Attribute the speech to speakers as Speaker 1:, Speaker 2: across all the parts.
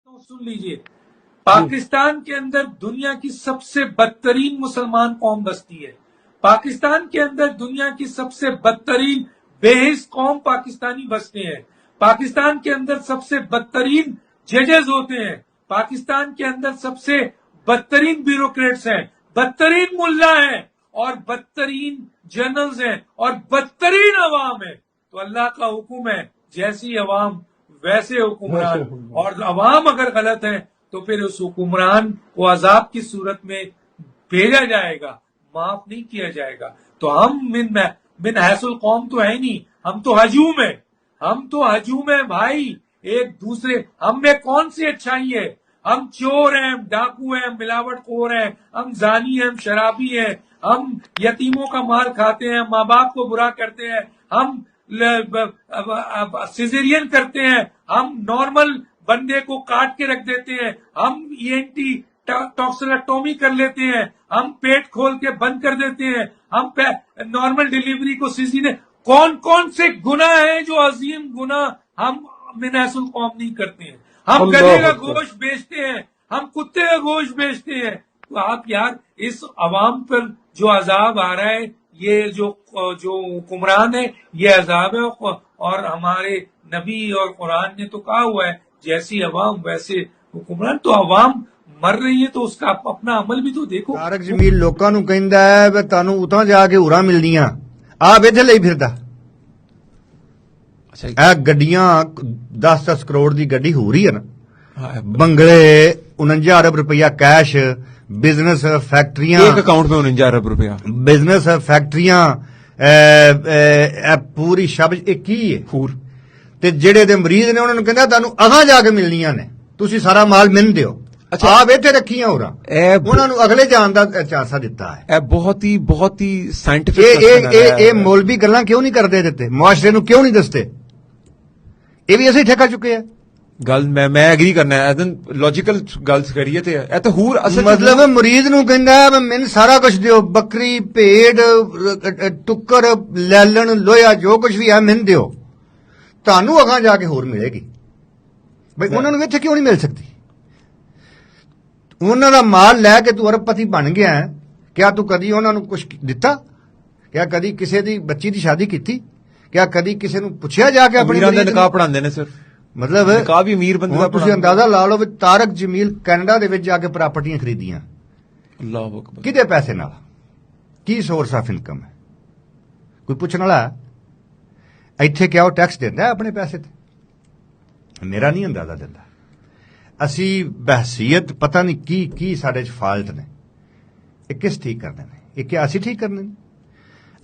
Speaker 1: तो सुन लीजिए, पाकिस्तान के अंदर दुनिया की सबसे बदतरीन मुसलमान कौम बसती है। पाकिस्तान के अंदर दुनिया की सबसे बदतरीन बेहिस कौम पाकिस्तानी बसते हैं। पाकिस्तान के अंदर सबसे बदतरीन जजेस होते हैं। पाकिस्तान के अंदर सबसे बदतरीन ब्यूरोक्रेट्स हैं, बदतरीन मुल्ला हैं और बदतरीन जनरल्स हैं और बदतरीन अवाम है। तो अल्लाह का हुक्म है, जैसी अवाम वैसे हुक्मरान, और अवाम अगर गलत है तो फिर उस हुक्मरान को अजाब की सूरत में भेजा जाएगा, माफ नहीं किया जाएगा। तो हम मिन हैसुल कौम तो है नहीं, हम तो हजूम है, हम तो हजूम है भाई। एक दूसरे हम में कौन सी अच्छाई है? हम चोर हैं, डाकू हैं, मिलावटखोर हैं, हम जानी हैं, हम शराबी हैं, हम यतीमों का मार खाते हैं, माँ बाप को बुरा करते हैं, हम सिजेरियन करते हैं, हम नॉर्मल बंदे को काट के रख देते हैं, हम ईएनटी टॉक्सिलेक्टोमी कर लेते हैं, हम पेट खोल के बंद कर देते हैं, हम नॉर्मल डिलीवरी को सीजन। कौन कौन से गुनाह हैं जो अजीम गुनाह हम मिनासुल कौम नहीं करते हैं? हम गधे का गोश्त बेचते हैं, हम कुत्ते का गोश्त बेचते हैं। तो आप यार इस अवाम पर जो अजाब आ रहा है, ये जो हुक्मरान है, ये अजाब है। और हमारे नबी और कुरान ने तो कहा हुआ है, जैसी अवाम वैसे हुक्मरान। तो अवाम मर रही है तो उसका अपना अमल भी तो देखो।
Speaker 2: ਤਾਰਕ ਜਮੀਲ ਲੋਕਾਂ ਨੂੰ ਕਹਿੰਦਾ ਹੈ ਵੀ ਤੁਹਾਨੂੰ ਉਤਾਂ ਜਾ ਕੇ ਹੁਰਾਂ ਮਿਲਦੀਆਂ, ਆਪ ਇੱਥੇ ਲਈ ਫਿਰਦਾ। ਇਹ ਗੱਡੀਆਂ 10-10 ਕਰੋੜ ਦੀ ਗੱਡੀ ਹੋ ਰਹੀ ਹੈ ਨਾ, ਬੰਗਲੇ 49 अरब रुपया कैश, बिजनेस फैक्ट्रियां,
Speaker 3: एक अकाउंट में 49 अरब रुपया,
Speaker 2: बिजनेस फैक्ट्रियां, पूरी शब्द एक ही है
Speaker 3: हूर।
Speaker 2: ਤੇ ਜਿਹੜੇ ਦੇ ਮਰੀਜ਼ ਨੇ ਉਹਨਾਂ ਨੂੰ ਕਹਿੰਦਾ ਤੁਹਾਨੂੰ ਅਗਾਂ ਜਾ ਕੇ ਮਿਲਣੀਆਂ ਨੇ, ਤੁਸੀਂ ਸਾਰਾ ਮਾਲ ਮੈਨੂੰ ਦਿਓ।
Speaker 3: ਅੱਛਾ,
Speaker 2: ਆਪ ਇੱਥੇ ਰੱਖੀਆਂ ਹੋਰਾਂ, ਉਹਨਾਂ ਨੂੰ ਅਗਲੇ ਜਾਣ ਦਾ ਚਾਂਸਾ ਦਿੱਤਾ ਹੈ।
Speaker 3: ਇਹ ਬਹੁਤ ਹੀ ਸਾਇੰਟਿਫਿਕ
Speaker 2: ਇਹ ਮੌਲਵੀ ਗੱਲਾਂ ਕਿਉਂ ਨਹੀਂ ਕਰਦੇ ਦਿੱਤੇ, ਮੁਆਸ਼ਰੇ ਨੂੰ ਕਿਉਂ ਨਹੀਂ ਦੱਸਦੇ? ਇਹ ਵੀ ਅਸੀਂ ਠੇਕਾ ਚੁੱਕੇ ਆ।
Speaker 3: ਗੱਲ ਮੈਂ ਐਗਰੀ ਕਰਨਾ ਹੈ, ਐਦਨ ਲੌਜੀਕਲ ਗੱਲ ਕਰੀਏ ਤੇ ਇਹ ਤਾਂ ਹੂਰ ਅਸਲ
Speaker 2: ਮਤਲਬ ਮਰੀਜ਼ ਨੂੰ ਕਹਿੰਦਾ ਮੈਨੂੰ ਸਾਰਾ ਕੁਝ ਦਿਓ, ਬੱਕਰੀ, ਭੇਡ, ਟੁੱਕਰ, ਲੈਲਣ, ਲੋਹਾ, ਜੋ ਕੁਝ ਵੀ ਹੈ ਮੈਨੂੰ ਦਿਓ, ਤੁਹਾਨੂੰ ਅਗਾਂ ਜਾ ਕੇ ਹੋਰ ਮਿਲੇਗੀ। ਬਈ ਉਹਨਾਂ ਨੂੰ ਇੱਥੇ ਕਿਉਂ ਨਹੀਂ ਮਿਲ ਸਕਦੀ? ਉਹਨਾਂ ਦਾ ਮਾਲ ਲੈ ਕੇ ਤੂੰ ਅਰਬਪਤੀ ਬਣ ਗਿਆ ਹੈ, ਕਿਆ ਤੂੰ ਕਦੀ ਉਹਨਾਂ ਨੂੰ ਕੁਝ ਦਿੱਤਾ? ਕਿਆ ਕਦੀ ਕਿਸੇ ਦੀ ਬੱਚੀ ਦੀ ਸ਼ਾਦੀ ਕੀਤੀ? ਕਿਆ ਕਦੀ ਕਿਸੇ ਨੂੰ ਪੁੱਛਿਆ ਜਾ ਕੇ? ਆਪਣੇ
Speaker 3: ਦੇ ਨਿਕਾਹ ਪੜਾਉਂਦੇ ਨੇ ਸਿਰਫ,
Speaker 2: ਮਤਲਬ
Speaker 3: ਨਿਕਾਹ ਵੀ ਅਮੀਰ ਬੰਦੇ ਦਾ।
Speaker 2: ਤੁਸੀਂ ਅੰਦਾਜ਼ਾ ਲਾ ਲਓ ਵੀ ਤਾਰਕ ਜਮੀਲ ਕੈਨੇਡਾ ਦੇ ਵਿੱਚ ਜਾ ਕੇ ਪ੍ਰਾਪਰਟੀਆਂ ਖਰੀਦੀਆਂ,
Speaker 3: ਅੱਲਾਹੁ ਅਕਬਰ,
Speaker 2: ਕਿਹਦੇ ਪੈਸੇ ਨਾਲ? ਕੀ ਸੋਰਸ ਆਫ ਇਨਕਮ ਹੈ? ਕੋਈ ਪੁੱਛਣ ਵਾਲਾ? ਇੱਥੇ ਕਿਆ ਉਹ ਟੈਕਸ ਦਿੰਦਾ ਆਪਣੇ ਪੈਸੇ ਤੇ? ਮੇਰਾ ਨਹੀਂ ਅੰਦਾਜ਼ਾ ਦਿੰਦਾ। ਅਸੀਂ ਬਹਿਸੀਅਤ ਪਤਾ ਨਹੀਂ ਕੀ ਸਾਡੇ 'ਚ ਫਾਲਟ ਨੇ। ਇਹ ਕਿਸ ਠੀਕ ਕਰਨੇ ਨੇ? ਇਹ ਕਿਆ ਅਸੀਂ ਠੀਕ ਕਰਨੇ ਨੇ?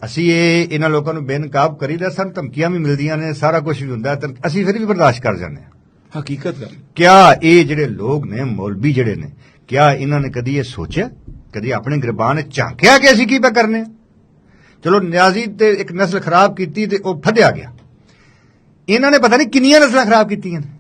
Speaker 2: ਅਸੀਂ ਇਹਨਾਂ ਲੋਕਾਂ ਨੂੰ ਬੇਨਕਾਬ ਕਰੀਦਾ, ਸਾਨੂੰ ਧਮਕੀਆਂ ਵੀ ਮਿਲਦੀਆਂ ਨੇ, ਸਾਰਾ ਕੁਝ ਵੀ ਹੁੰਦਾ, ਤਾਂ ਅਸੀਂ ਫਿਰ ਵੀ ਬਰਦਾਸ਼ਤ ਕਰ ਜਾਂਦੇ ਹਾਂ।
Speaker 3: ਹਕੀਕਤ ਗੱਲ।
Speaker 2: ਕਿਆ ਇਹ ਜਿਹੜੇ ਲੋਕ ਨੇ, ਮੌਲਵੀ ਜਿਹੜੇ ਨੇ, ਕਿਆ ਇਹਨਾਂ ਨੇ ਕਦੀ ਇਹ ਸੋਚਿਆ, ਕਦੀ ਆਪਣੇ ਗਿਰਬਾਨ ਨੇ ਝਾਂਕਿਆ ਕਿ ਅਸੀਂ ਕੀ ਪਾ ਕਰਨੇ ਆ? ਚਲੋ ਨਿਆਜ਼ੀ ਤੇ ਇੱਕ ਨਸਲ ਖਰਾਬ ਕੀਤੀ ਤੇ ਉਹ ਫੱਦਿਆ ਗਿਆ। ਇਹਨਾਂ ਨੇ ਪਤਾ ਨਹੀਂ ਕਿੰਨੀਆਂ ਨਸਲਾਂ ਖਰਾਬ ਕੀਤੀਆਂ ਨੇ।